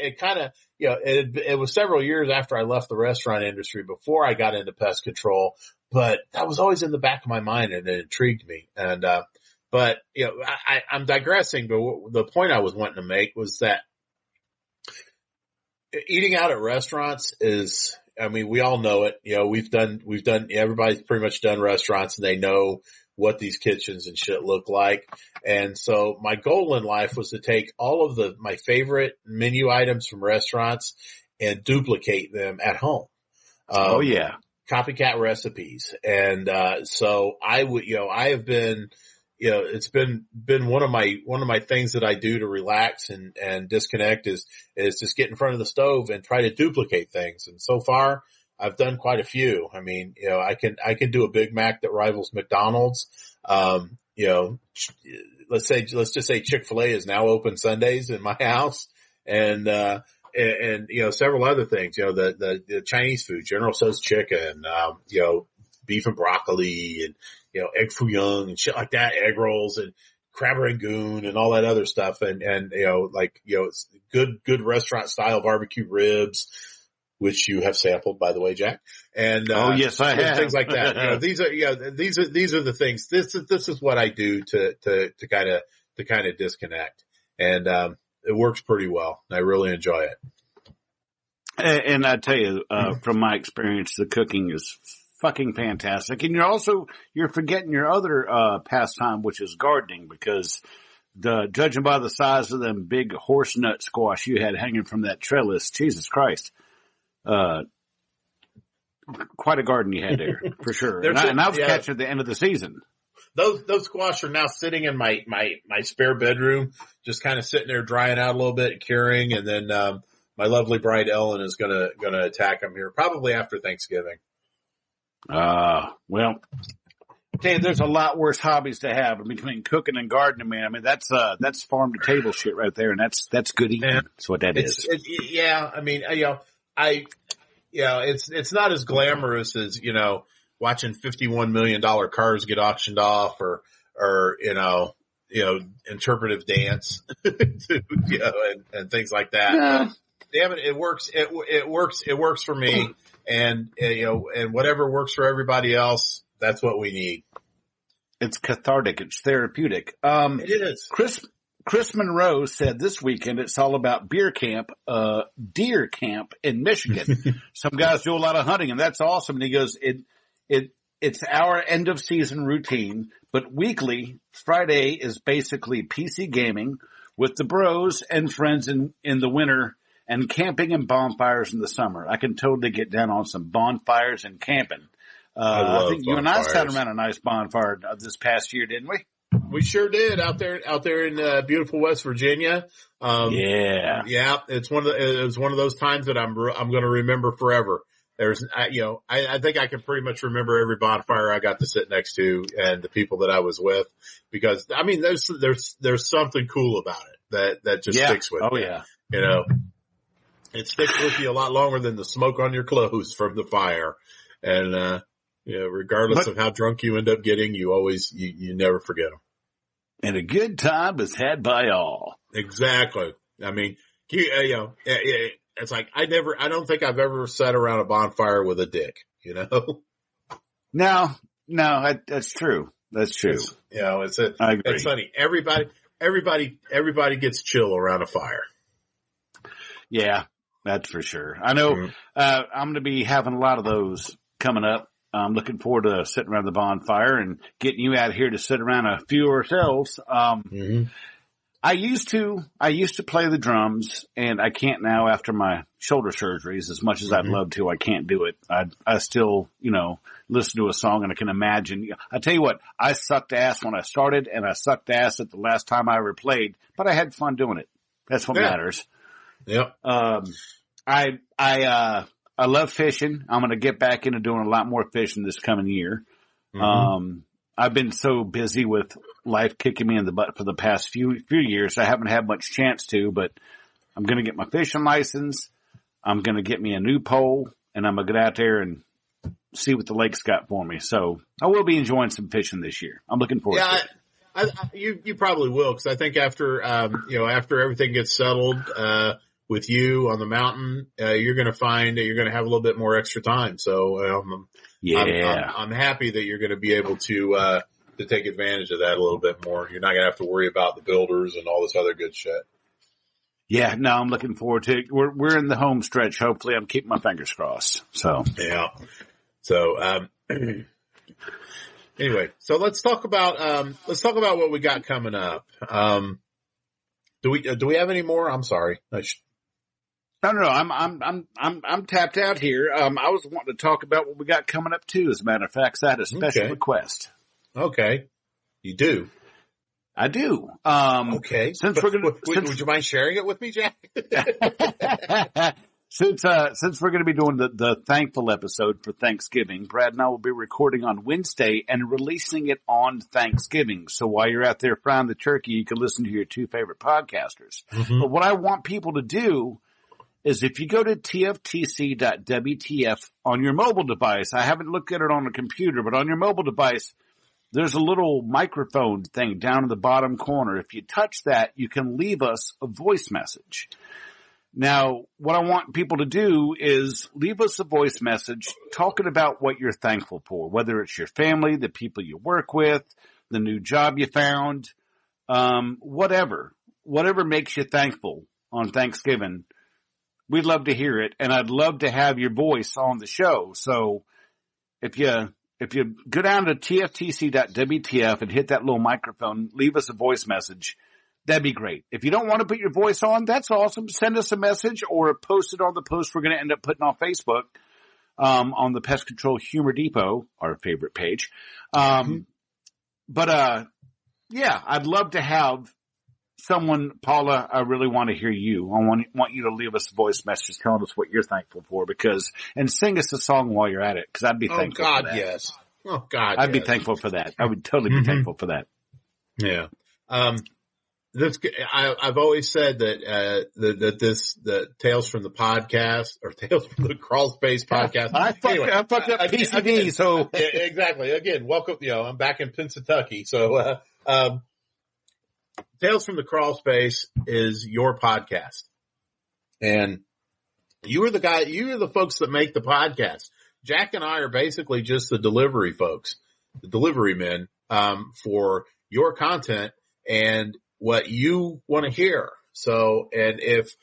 it kind of, it was several years after I left the restaurant industry before I got into pest control, but that was always in the back of my mind and it intrigued me. And, but I'm digressing, but the point I was wanting to make was that eating out at restaurants is, we all know it. Everybody's pretty much done restaurants and they know what these kitchens and shit look like. And so my goal in life was to take all of my favorite menu items from restaurants and duplicate them at home. Copycat recipes. And, so I have been, it's been one of my things that I do to relax and disconnect is just get in front of the stove and try to duplicate things. And so far I've done quite a few. I can do a Big Mac that rivals McDonald's. Let's just say Chick-fil-A is now open Sundays in my house and several other things, the Chinese food, General Tso's chicken, beef and broccoli and, egg foo young and shit like that, egg rolls and crab rangoon and all that other stuff. And it's good restaurant style barbecue ribs, which you have sampled, by the way, Jack. And, yes, I have. Things like that. These are the things. This is what I do to kind of disconnect. And, it works pretty well. I really enjoy it. And I tell you, from my experience, the cooking is fucking fantastic. And you're forgetting your other, pastime, which is gardening, because judging by the size of them big horse nut squash you had hanging from that trellis, Jesus Christ. Quite a garden you had there, for sure. And I was catching at the end of the season. those squash are now sitting in my spare bedroom, just kind of sitting there drying out a little bit, curing, and then my lovely bride Ellen is gonna attack them here probably after Thanksgiving. Well, okay, there's a lot worse hobbies to have between cooking and gardening, man. I mean, that's farm to table shit right there, and that's good eating. Yeah. That's what that is. Yeah, I mean, it's not as glamorous as, watching $51 million cars get auctioned off or interpretive dance, and things like that. Yeah. Damn it, it works. It works for me. And, and whatever works for everybody else, that's what we need. It's cathartic. It's therapeutic. It is. Chris Monroe said this weekend it's all about deer camp in Michigan. Some guys do a lot of hunting, and that's awesome. And he goes, it's our end of season routine, but weekly Friday is basically PC gaming with the bros and friends in the winter, and camping and bonfires in the summer. I can totally get down on some bonfires and camping. I think you and I sat around a nice bonfire this past year, didn't we? We sure did out there in beautiful West Virginia. Yeah, it was one of those times that I'm going to remember forever. I think I can pretty much remember every bonfire I got to sit next to and the people that I was with, because I mean, there's something cool about it that just sticks with you. Oh yeah. It sticks with you a lot longer than the smoke on your clothes from the fire. And, regardless of how drunk you end up getting, you never forget them. And a good time is had by all. Exactly. I mean, it's like, I don't think I've ever sat around a bonfire with a dick, No, that's true. That's true. I agree. It's funny. Everybody gets chill around a fire. Yeah, that's for sure. I know, I'm going to be having a lot of those coming up. I'm looking forward to sitting around the bonfire and getting you out here to sit around a few ourselves. I used to play the drums, and I can't now after my shoulder surgeries. As much as I'd love to, I can't do it. I still, listen to a song, and I can imagine. I tell you what, I sucked ass when I started, and I sucked ass at the last time I ever played, but I had fun doing it. That's what matters. Yep. I love fishing. I'm going to get back into doing a lot more fishing this coming year. I've been so busy with life kicking me in the butt for the past few years. I haven't had much chance to, but I'm going to get my fishing license. I'm going to get me a new pole, and I'm going to get out there and see what the lake's got for me. So I will be enjoying some fishing this year. I'm looking forward to it. You probably will, because I think after everything gets settled, with you on the mountain, you're going to find that you're going to have a little bit more extra time. So, I'm happy that you're going to be able to take advantage of that a little bit more. You're not going to have to worry about the builders and all this other good shit. Yeah, no, I'm looking forward to it. We're in the home stretch. Hopefully I'm keeping my fingers crossed. So, yeah. So, anyway, so let's talk about what we got coming up. Do we have any more? I'm sorry. No. I'm tapped out here. I was wanting to talk about what we got coming up too. As a matter of fact, I had a special request. Okay, you do. I do. Okay. Would you mind sharing it with me, Jack? Since we're going to be doing the thankful episode for Thanksgiving, Brad and I will be recording on Wednesday and releasing it on Thanksgiving. So while you're out there frying the turkey, you can listen to your two favorite podcasters. But what I want people to do is if you go to tftc.wtf on your mobile device, I haven't looked at it on a computer, but on your mobile device, there's a little microphone thing down in the bottom corner. If you touch that, you can leave us a voice message. Now, what I want people to do is leave us a voice message talking about what you're thankful for, whether it's your family, the people you work with, the new job you found, whatever makes you thankful on Thanksgiving. We'd love to hear it, and I'd love to have your voice on the show. So if you go down to tftc.wtf and hit that little microphone, leave us a voice message. That'd be great. If you don't want to put your voice on, that's awesome. Send us a message or post it on the post we're going to end up putting on Facebook, on the Pest Control Humor Depot, our favorite page. yeah, I'd love to have someone, Paula, I really want to hear you. I want you to leave us a voice message telling us what you're thankful for and sing us a song while you're at it, because I'd be thankful for that. Yes. Oh, God, I'd be thankful for that. I would totally be thankful for that. Yeah. I've always said that the Tales from the Podcast or Tales from the Crawl Space Podcast. I fucked up PCD, so. Exactly. Again, welcome, I'm back in Pennsatucky. So, Tales from the Crawl Space is your podcast. And you are the folks that make the podcast. Jack and I are basically just the delivery folks, the delivery men, for your content and what you want to hear. So, and if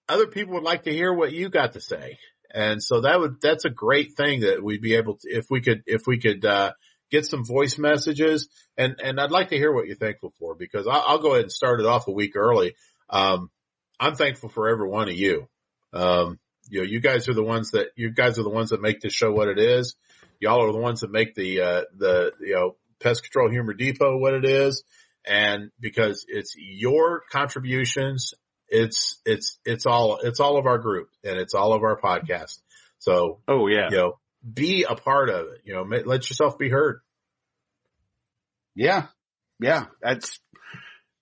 other people would like to hear what you got to say. And so that's a great thing that we'd be able to, if we could, get some voice messages and I'd like to hear what you're thankful for, because I'll go ahead and start it off a week early. I'm thankful for every one of you. You guys are the ones that make this show what it is. Y'all are the ones that make the Pest Control Humor Depot what it is. And because it's your contributions, it's all of our group and it's all of our podcast. So, be a part of it, let yourself be heard. Yeah. Yeah.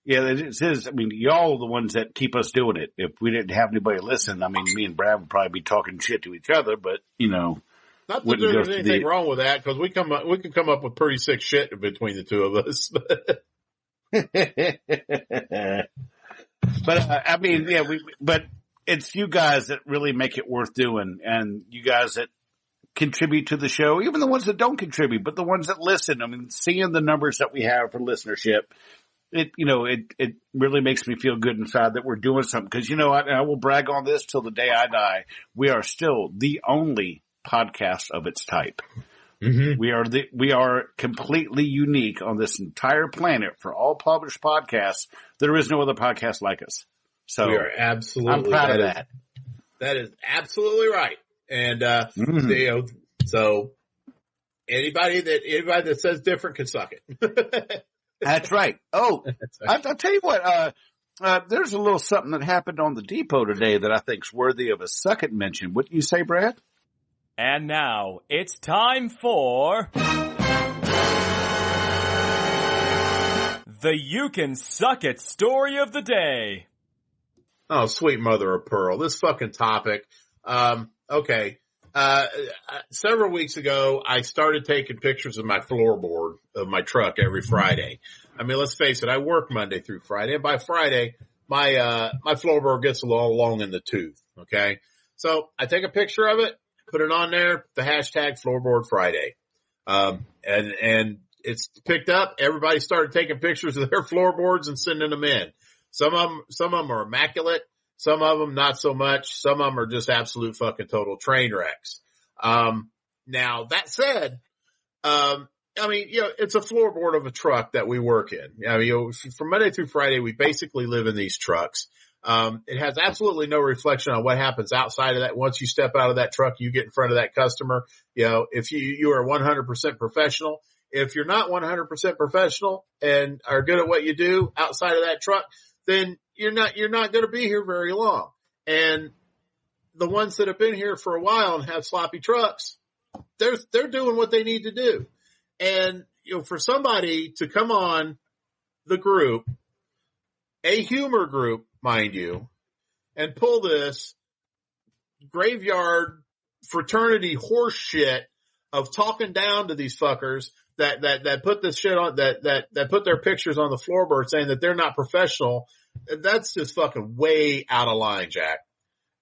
It is. I mean, y'all are the ones that keep us doing it. If we didn't have anybody listen, I mean, me and Brad would probably be talking shit to each other, but not that there's anything wrong with that, because we can come up with pretty sick shit between the two of us. But but it's you guys that really make it worth doing, and you guys that contribute to the show, even the ones that don't contribute, but the ones that listen. I mean, seeing the numbers that we have for listenership, it really makes me feel good inside that we're doing something. Because, I will brag on this till the day I die. We are still the only podcast of its type. Mm-hmm. We are completely unique on this entire planet for all published podcasts. There is no other podcast like us. So we are absolutely. I'm proud of that. That is absolutely right. And so anybody that says different can suck it. That's right. Oh, I'll tell you what. There's a little something that happened on the depot today that I think's worthy of a second mention. Wouldn't you say, Brad? And now it's time for the You Can Suck It story of the day. Oh, sweet mother of pearl. This fucking topic. Okay. Several weeks ago, I started taking pictures of my floorboard of my truck every Friday. I mean, let's face it, I work Monday through Friday, and by Friday, my floorboard gets a little long in the tooth. Okay. So I take a picture of it, put it on there, the hashtag Floorboard Friday. And it's picked up. Everybody started taking pictures of their floorboards and sending them in. Some of them are immaculate. Some of them not so much. Some of them are just absolute fucking total train wrecks. Now that said, it's a floorboard of a truck that we work in. I mean, from Monday through Friday, we basically live in these trucks. It has absolutely no reflection on what happens outside of that. Once you step out of that truck, you get in front of that customer. If you are 100% professional. If you're not 100% professional and are good at what you do outside of that truck, then you're not going to be here very long. And the ones that have been here for a while and have sloppy trucks, they're doing what they need to do. And, for somebody to come on the group, a humor group, mind you, and pull this graveyard fraternity horse shit of talking down to these fuckers that put this shit on, that put their pictures on the floorboard saying that they're not professional. That's just fucking way out of line, Jack.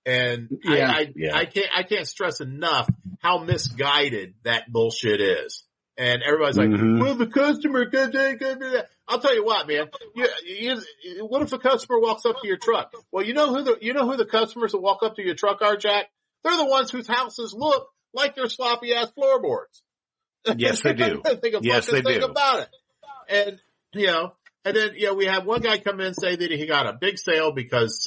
And I can't stress enough how misguided that bullshit is. And everybody's like, well, the customer could do that. I'll tell you what, man. What if a customer walks up to your truck? Well, you know who the customers that walk up to your truck are, Jack? They're the ones whose houses look like their sloppy ass floorboards. Yes, they do. Think about it. And, And then, we had one guy come in and say that he got a big sale because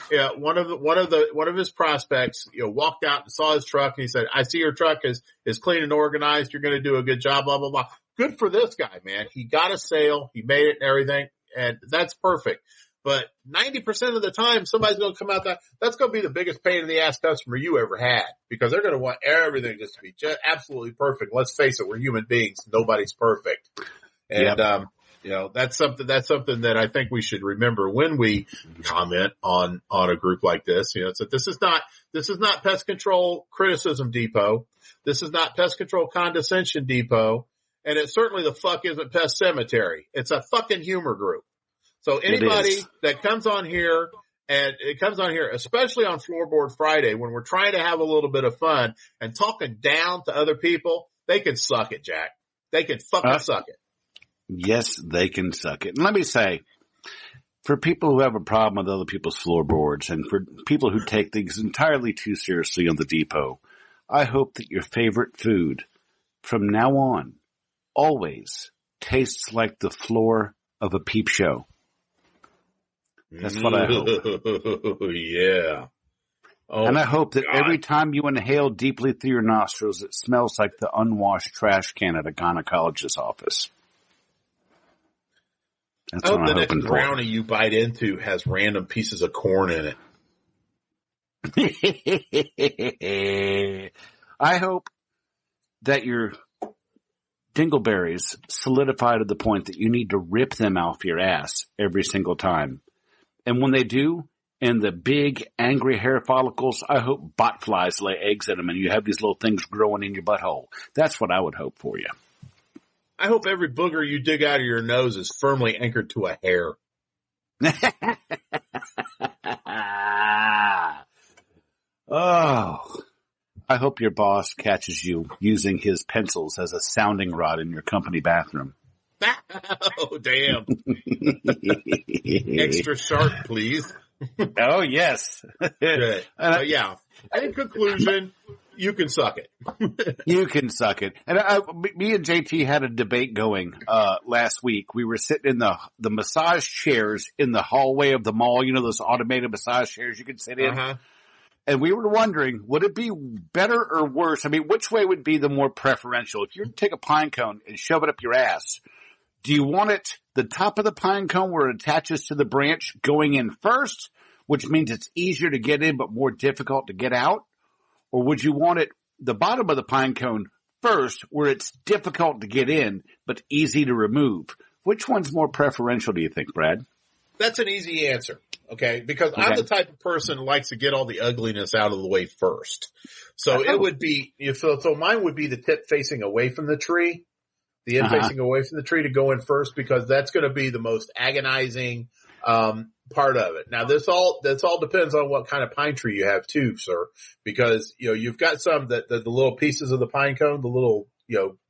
one of his prospects, walked out and saw his truck and he said, I see your truck is clean and organized. You're going to do a good job, blah, blah, blah. Good for this guy, man. He got a sale. He made it and everything. And that's perfect. But 90% of the time, somebody's going to come out that's going to be the biggest pain in the ass customer you ever had, because they're going to want everything just to be just absolutely perfect. Let's face it, we're human beings. Nobody's perfect. And, that's something that I think we should remember when we comment on a group like this. So this is not Pest Control Criticism Depot. This is not Pest Control Condescension Depot. And it certainly the fuck isn't Pest Cemetery. It's a fucking humor group. So anybody that comes on here, and it comes on here, especially on Floorboard Friday, when we're trying to have a little bit of fun and talking down to other people, they can suck it, Jack. They can fucking suck it. Yes, they can suck it. And let me say, for people who have a problem with other people's floorboards and for people who take things entirely too seriously on the depot, I hope that your favorite food from now on always tastes like the floor of a peep show. That's what I hope. Yeah. Oh, and I hope that every time you inhale deeply through your nostrils, it smells like the unwashed trash can at a gynecologist's office. That's I hope the next brownie you bite into has random pieces of corn in it. I hope that your dingleberries solidify to the point that you need to rip them off your ass every single time. And when they do, and the big angry hair follicles, I hope botflies lay eggs in them and you have these little things growing in your butthole. That's what I would hope for you. I hope every booger you dig out of your nose is firmly anchored to a hair. Oh, I hope your boss catches you using his pencils as a sounding rod in your company bathroom. Oh, damn. Extra sharp, please. Oh, yes. Good. But yeah, in conclusion, you can suck it. You can suck it. And me and JT had a debate going last week. We were sitting in the massage chairs in the hallway of the mall. You know, those automated massage chairs you can sit in. Uh-huh. And we were wondering, would it be better or worse? I mean, which way would be the more preferential? If you were to take a pine cone and shove it up your ass, do you want it the top of the pine cone where it attaches to the branch going in first, which means it's easier to get in but more difficult to get out? Or would you want it the bottom of the pine cone first where it's difficult to get in but easy to remove? Which one's more preferential, do you think, Brad? That's an easy answer, okay? Because I'm the type of person who likes to get all the ugliness out of the way first. So it would be, so mine would be the tip facing away from the tree. The end facing away from the tree to go in first, because that's going to be the most agonizing part of it. Now this all depends on what kind of pine tree you have too, sir, because you've got some that the little pieces of the pine cone, the little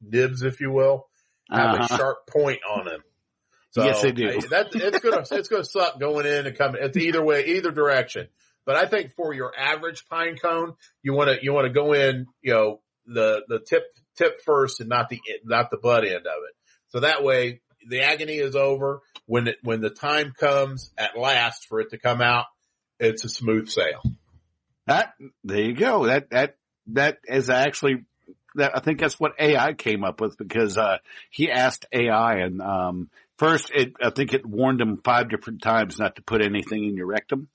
nibs, if you will, have a sharp point on them. So yes, they do. It's gonna suck going in and coming. It's either way, either direction. But I think for your average pine cone, you want to go in, the tip first and not the butt end of it. So that way the agony is over. When the time comes at last for it to come out, it's a smooth sail. There you go. That is actually, I think that's what AI came up with, because he asked AI, and first I think it warned him 5 different times not to put anything in your rectum.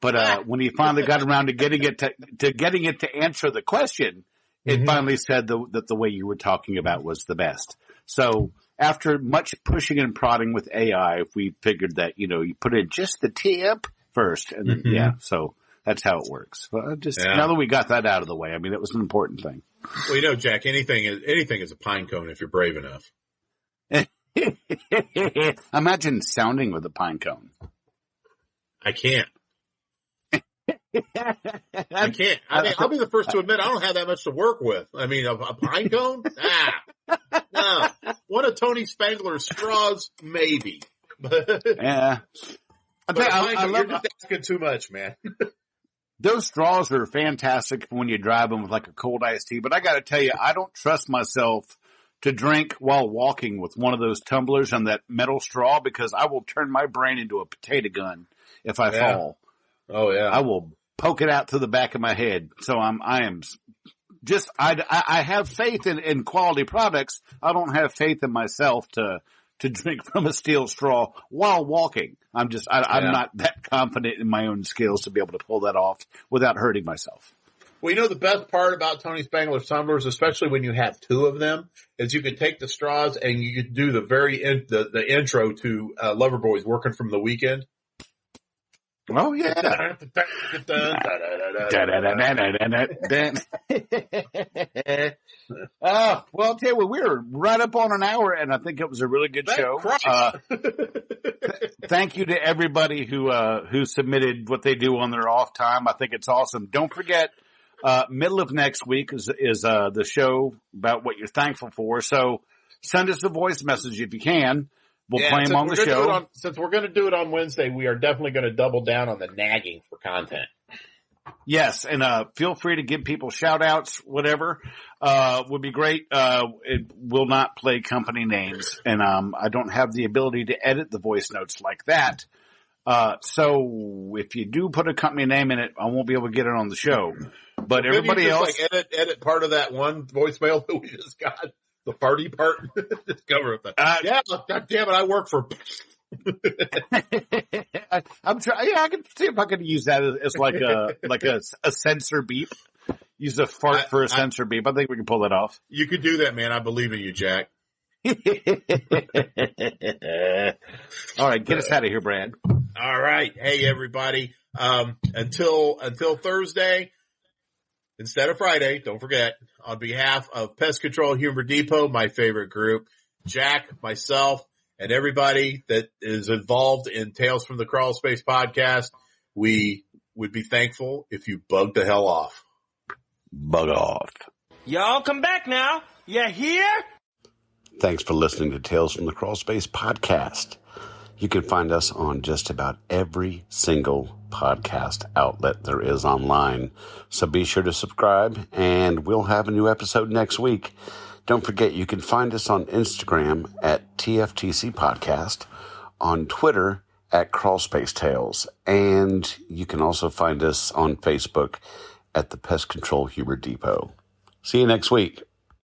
But when he finally got around to getting it to answer the question, it finally said that the way you were talking about was the best. So after much pushing and prodding with AI, we figured that, you put in just the tip first, and then, so that's how it works. Well, now that we got that out of the way, I mean, it was an important thing. Well, Jack, anything is a pine cone if you're brave enough. Imagine sounding with a pine cone. I can't. I can't. I mean, I'll be the first to admit I don't have that much to work with. I mean, a pine cone? No. One of Tony Spangler's straws, maybe. Yeah. You're just asking too much, man. Those straws are fantastic when you drive them with like a cold iced tea, but I got to tell you, I don't trust myself to drink while walking with one of those tumblers and that metal straw because I will turn my brain into a potato gun if I fall. Oh yeah. I will poke it out to the back of my head. So I have faith in quality products. I don't have faith in myself to drink from a steel straw while walking. I'm not that confident in my own skills to be able to pull that off without hurting myself. Well, you know, the best part about Tony Spangler's tumblers, especially when you have two of them, is you could take the straws and you could do the intro to Loverboys Working from the Weekend. Oh yeah. Well, I'll tell you what, we were right up on an hour, and I think it was a really good show. Thank you to everybody who submitted what they do on their off time. I think it's awesome. Don't forget, middle of next week is the show about what you're thankful for. So send us a voice message if you can. We'll play them on the show. Since we're going to do it on Wednesday, we are definitely going to double down on the nagging for content. Yes, and feel free to give people shout-outs, whatever. Would be great. It will not play company names, and I don't have the ability to edit the voice notes like that. So if you do put a company name in it, I won't be able to get it on the show. But maybe everybody else, edit part of that one voicemail that we just got. The party part, just cover it. Yeah, God damn it, I work for. I'm trying. Yeah, I can see if I could use that as like a sensor beep. Use a fart for a sensor beep. I think we can pull that off. You could do that, man. I believe in you, Jack. All right, get us out of here, Brad. All right, hey everybody. Until Thursday. Instead of Friday, don't forget, on behalf of Pest Control Humor Depot, my favorite group, Jack, myself, and everybody that is involved in Tales from the Crawl Space podcast, we would be thankful if you bugged the hell off. Bug off. Y'all come back now. You hear? Thanks for listening to Tales from the Crawl Space podcast. You can find us on just about every single podcast outlet there is online. So be sure to subscribe, and we'll have a new episode next week. Don't forget, you can find us on Instagram at TFTC Podcast, on Twitter at Crawlspace Tales, and you can also find us on Facebook at the Pest Control Humor Depot. See you next week.